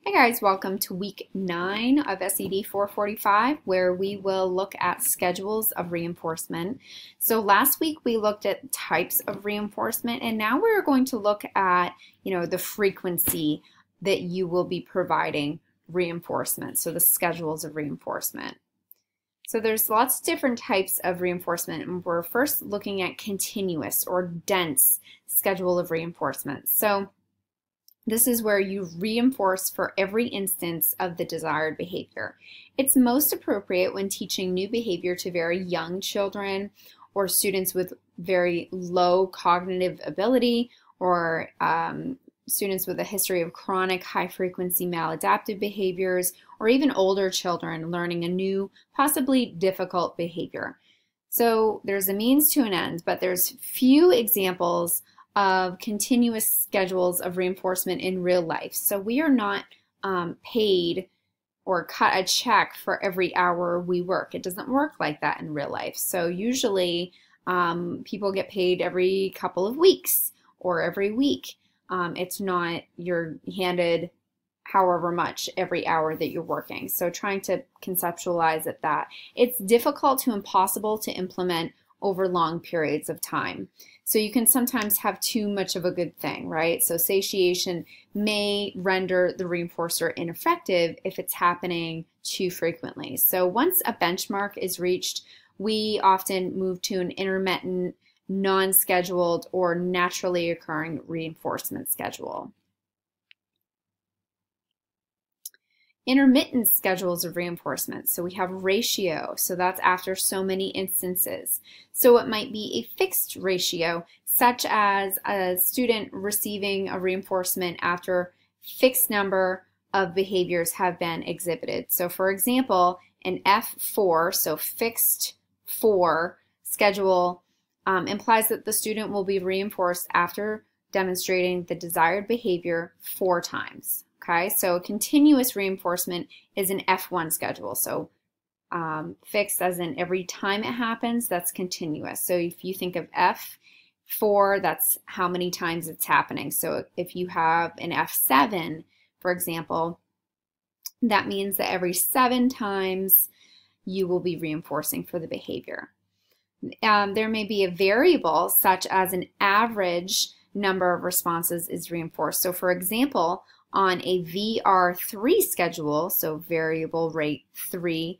Hey guys, welcome to week 9 of SED 445, where we will look at schedules of reinforcement. So last week we looked at types of reinforcement, and now we're going to look at, the frequency that you will be providing reinforcement, so the schedules of reinforcement. So there's lots of different types of reinforcement, and we're first looking at continuous or dense schedule of reinforcement. So this is where you reinforce for every instance of the desired behavior. It's most appropriate when teaching new behavior to very young children or students with very low cognitive ability or students with a history of chronic high-frequency maladaptive behaviors, or even older children learning a new, possibly difficult behavior. So there's a means to an end, but there's few examples of continuous schedules of reinforcement in real life. So we are not paid or cut a check for every hour we work. It doesn't work like that in real life. So usually people get paid every couple of weeks or every week. It's not you're handed however much every hour that you're working. So trying to conceptualize it that it's difficult to impossible to implement over long periods of time. So you can sometimes have too much of a good thing, right? So satiation may render the reinforcer ineffective if it's happening too frequently. So once a benchmark is reached, we often move to an intermittent, non-scheduled, or naturally occurring reinforcement schedule. Intermittent schedules of reinforcement. So we have ratio, so that's after so many instances. So it might be a fixed ratio, such as a student receiving a reinforcement after fixed number of behaviors have been exhibited. So for example, an F4, so fixed 4 schedule, implies that the student will be reinforced after demonstrating the desired behavior 4 times. Okay, so continuous reinforcement is an F1 schedule. So fixed as in every time it happens, that's continuous. So if you think of F4, that's how many times it's happening. So if you have an F7, for example, that means that every 7 times you will be reinforcing for the behavior. There may be a variable such as an average number of responses is reinforced. So for example, on a VR3 schedule, so variable rate 3,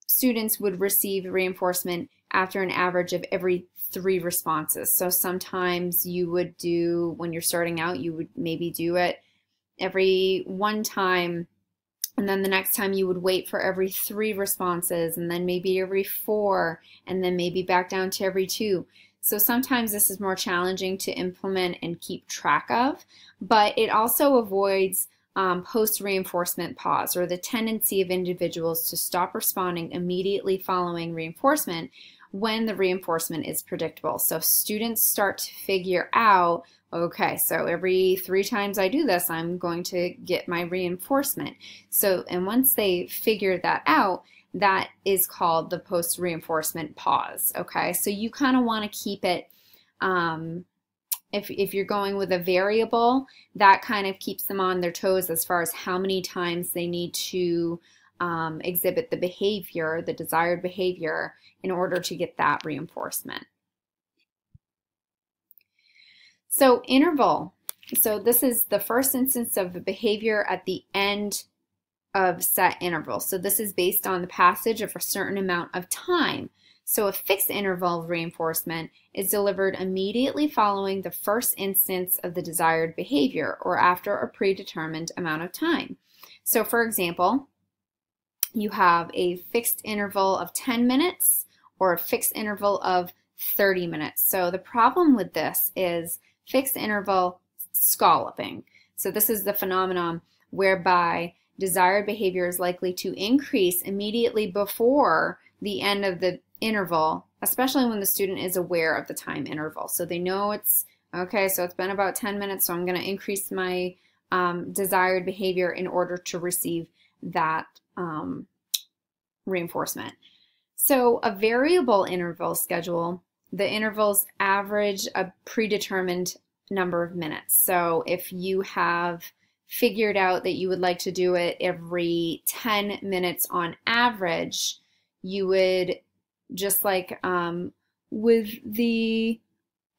students would receive reinforcement after an average of every 3 responses. So sometimes you would do, when you're starting out, you would maybe do it every 1 time, and then the next time you would wait for every 3 responses, and then maybe every 4, and then maybe back down to every 2. So sometimes this is more challenging to implement and keep track of, but it also avoids post-reinforcement pause, or the tendency of individuals to stop responding immediately following reinforcement when the reinforcement is predictable. So students start to figure out, okay, so every 3 times I do this, I'm going to get my reinforcement. So, and once they figure that out, that is called the post-reinforcement pause, okay? So you kind of want to keep it, if you're going with a variable, that kind of keeps them on their toes as far as how many times they need to exhibit the behavior, the desired behavior, in order to get that reinforcement. So interval. So this is the first instance of the behavior at the end of set interval. So this is based on the passage of a certain amount of time. So a fixed interval of reinforcement is delivered immediately following the first instance of the desired behavior, or after a predetermined amount of time. So for example, you have a fixed interval of 10 minutes or a fixed interval of 30 minutes. So the problem with this is fixed interval scalloping. So this is the phenomenon whereby desired behavior is likely to increase immediately before the end of the interval, especially when the student is aware of the time interval. So they know it's, okay, so it's been about 10 minutes, so I'm going to increase my desired behavior in order to receive that reinforcement. So a variable interval schedule, the intervals average a predetermined number of minutes. So if you have figured out that you would like to do it every 10 minutes on average, you would, just like with the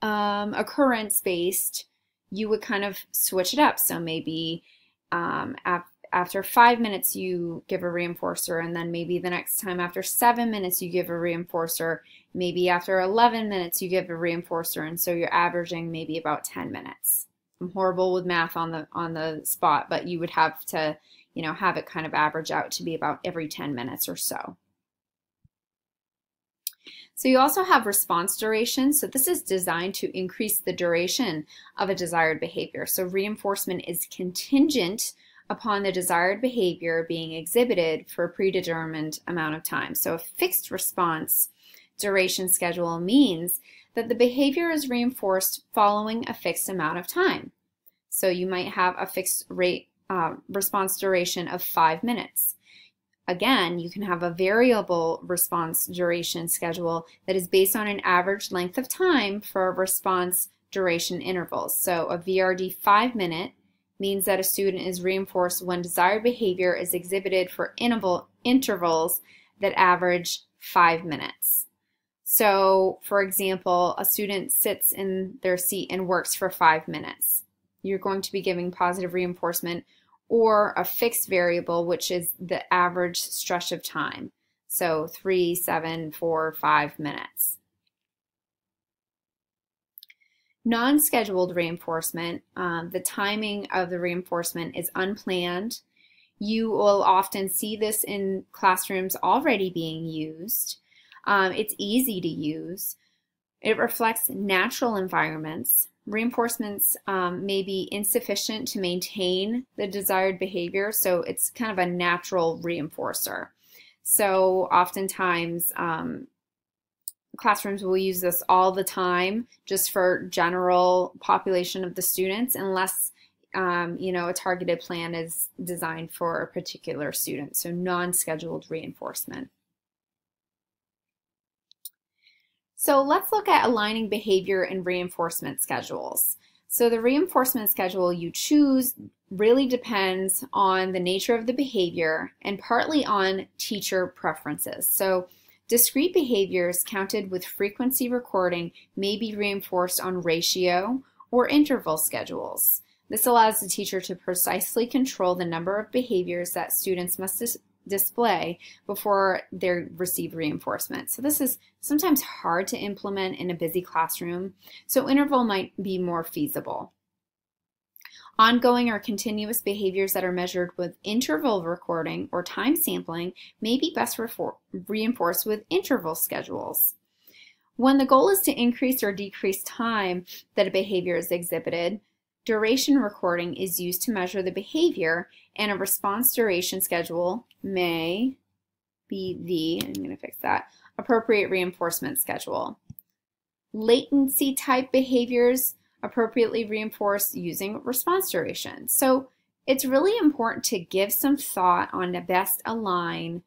occurrence-based, you would kind of switch it up. So maybe after 5 minutes you give a reinforcer, and then maybe the next time after 7 minutes you give a reinforcer, maybe after 11 minutes you give a reinforcer, and so you're averaging maybe about 10 minutes. I'm horrible with math on the spot, but you would have to, you know, have it kind of average out to be about every 10 minutes or so. So you also have response duration. So this is designed to increase the duration of a desired behavior. So reinforcement is contingent upon the desired behavior being exhibited for a predetermined amount of time. So a fixed response duration schedule means that the behavior is reinforced following a fixed amount of time. So you might have a fixed response duration of 5 minutes. Again, you can have a variable response duration schedule that is based on an average length of time for response duration intervals. So a VRD 5-minute means that a student is reinforced when desired behavior is exhibited for intervals that average 5 minutes. So, for example, a student sits in their seat and works for 5 minutes. You're going to be giving positive reinforcement, or a fixed variable, which is the average stretch of time. So 3, 7, 4, 5 minutes. Non-scheduled reinforcement, the timing of the reinforcement is unplanned. You will often see this in classrooms already being used. It's easy to use. It reflects natural environments. Reinforcements may be insufficient to maintain the desired behavior, so it's kind of a natural reinforcer. So oftentimes classrooms will use this all the time just for general population of the students, unless you know, a targeted plan is designed for a particular student, so non-scheduled reinforcement. So let's look at aligning behavior and reinforcement schedules. So the reinforcement schedule you choose really depends on the nature of the behavior and partly on teacher preferences. So discrete behaviors counted with frequency recording may be reinforced on ratio or interval schedules. This allows the teacher to precisely control the number of behaviors that students must display before they receive reinforcement. So this is sometimes hard to implement in a busy classroom, so interval might be more feasible. Ongoing or continuous behaviors that are measured with interval recording or time sampling may be best reinforced with interval schedules. When the goal is to increase or decrease time that a behavior is exhibited, duration recording is used to measure the behavior, and a response duration schedule may be the, I'm going to fix that, appropriate reinforcement schedule. Latency type behaviors appropriately reinforce using response duration. So it's really important to give some thought on the best align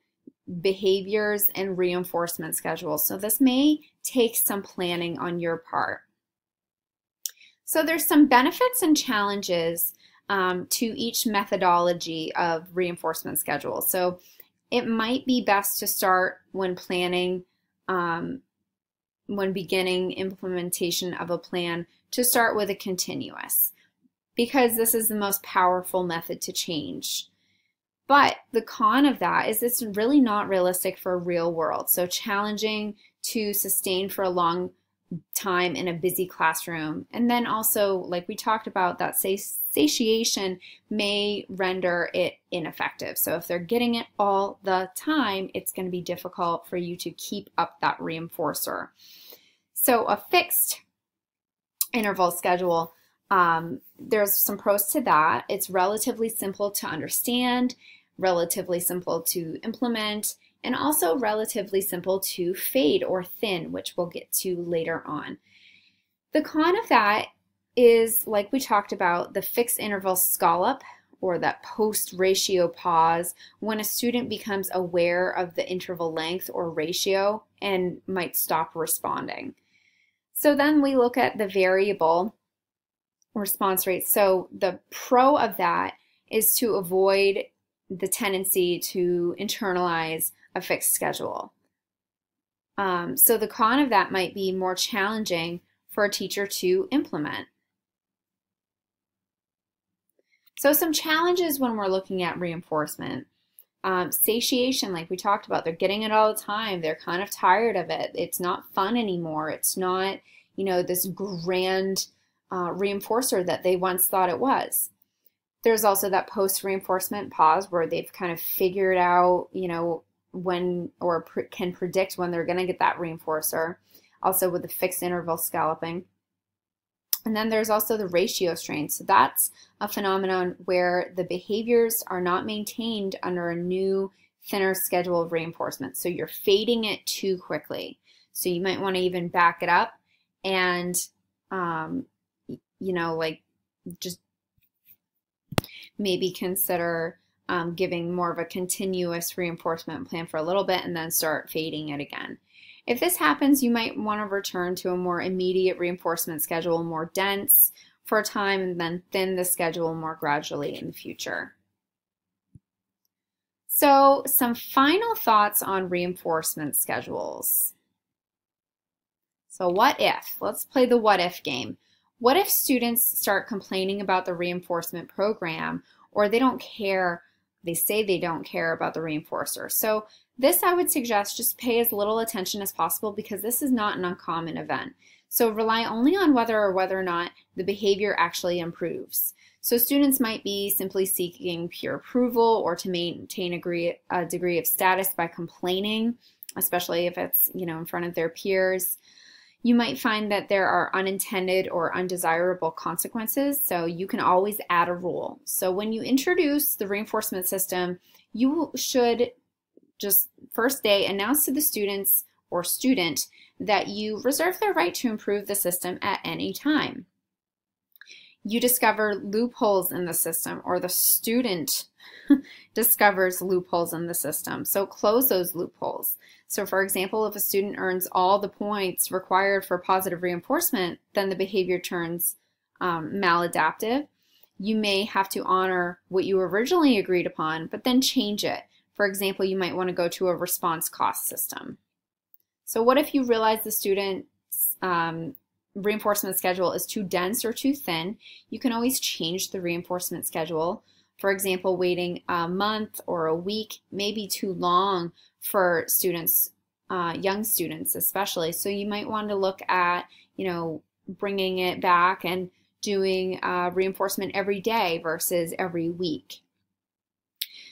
behaviors and reinforcement schedules. So this may take some planning on your part. So there's some benefits and challenges to each methodology of reinforcement schedule. So it might be best to start when planning, when beginning implementation of a plan, to start with a continuous, because this is the most powerful method to change. But the con of that is it's really not realistic for real world. So challenging to sustain for a long time in a busy classroom. And then also, like we talked about, that satiation may render it ineffective. So if they're getting it all the time, it's going to be difficult for you to keep up that reinforcer. So a fixed interval schedule, there's some pros to that. It's relatively simple to understand, relatively simple to implement, and also relatively simple to fade or thin, which we'll get to later on. The con of that is, like we talked about, the fixed interval scallop, or that post-ratio pause, when a student becomes aware of the interval length or ratio and might stop responding. So then we look at the variable response rate. So the pro of that is to avoid the tendency to internalize a fixed schedule. So the con of that might be more challenging for a teacher to implement. So some challenges when we're looking at reinforcement. Satiation, like we talked about, they're getting it all the time. They're kind of tired of it. It's not fun anymore. It's not, this grand reinforcer that they once thought it was. There's also that post-reinforcement pause where they've kind of figured out, when or can predict when they're going to get that reinforcer. Also with the fixed interval scalloping. And then there's also the ratio strain. So that's a phenomenon where the behaviors are not maintained under a new, thinner schedule of reinforcement. So you're fading it too quickly. So you might want to even back it up and, just maybe consider giving more of a continuous reinforcement plan for a little bit and then start fading it again. If this happens, you might want to return to a more immediate reinforcement schedule, more dense for a time, and then thin the schedule more gradually in the future. So some final thoughts on reinforcement schedules. So what if? Let's play the what if game. What if students start complaining about the reinforcement program, or they don't care, they say they don't care about the reinforcer? So this, I would suggest, just pay as little attention as possible because this is not an uncommon event. So rely only on whether or not the behavior actually improves. So students might be simply seeking peer approval or to maintain a degree of status by complaining, especially if it's, in front of their peers. You might find that there are unintended or undesirable consequences, so you can always add a rule. So when you introduce the reinforcement system, you should just first day announce to the students or student that you reserve their right to improve the system at any time. You discover loopholes in the system, or the student discovers loopholes in the system. So close those loopholes. So for example, if a student earns all the points required for positive reinforcement, then the behavior turns maladaptive. You may have to honor what you originally agreed upon, but then change it. For example, you might want to go to a response cost system. So what if you realize the student's reinforcement schedule is too dense or too thin? You can always change the reinforcement schedule. For example, waiting a month or a week may be too long for students, young students especially. So you might want to look at, bringing it back and doing reinforcement every day versus every week.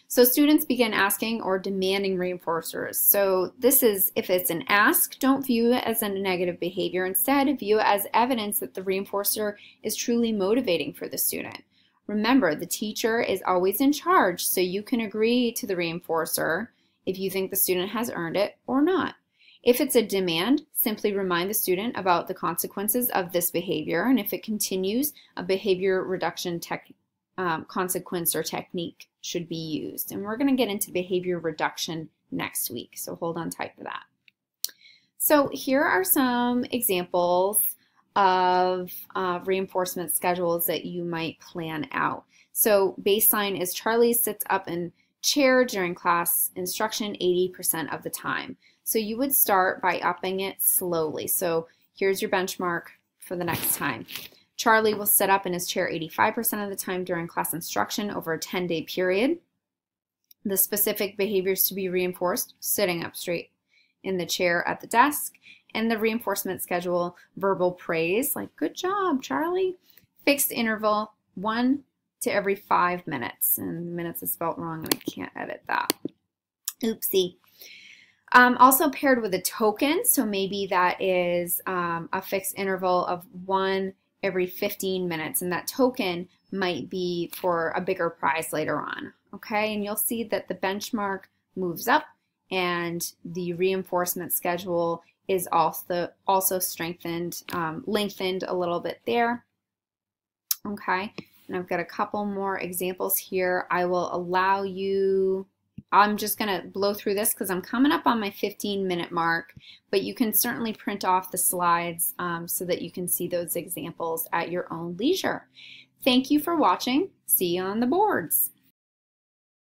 So students begin asking or demanding reinforcers. So this is, if it's an ask, don't view it as a negative behavior. Instead, view it as evidence that the reinforcer is truly motivating for the student. Remember, the teacher is always in charge, so you can agree to the reinforcer if you think the student has earned it or not. If it's a demand, simply remind the student about the consequences of this behavior, and if it continues, a behavior reduction consequence or technique should be used. And we're going to get into behavior reduction next week, so hold on tight for that. So here are some examples of reinforcement schedules that you might plan out. So baseline is Charlie sits up in chair during class instruction 80% of the time. So you would start by upping it slowly. So here's your benchmark for the next time. Charlie will sit up in his chair 85% of the time during class instruction over a 10-day period. The specific behaviors to be reinforced: sitting up straight in the chair at the desk, and the reinforcement schedule: verbal praise, like "good job, Charlie." Fixed interval, 1 to every 5 minutes. And minutes is spelled wrong and I can't edit that. Oopsie. Also paired with a token, so maybe that is a fixed interval of 1 every 15 minutes, and that token might be for a bigger prize later on. Okay, and you'll see that the benchmark moves up and the reinforcement schedule is also strengthened, lengthened a little bit there. Okay, and I've got a couple more examples here. I will allow you, I'm just going to blow through this because I'm coming up on my 15-minute mark, but you can certainly print off the slides so that you can see those examples at your own leisure. Thank you for watching. See you on the boards.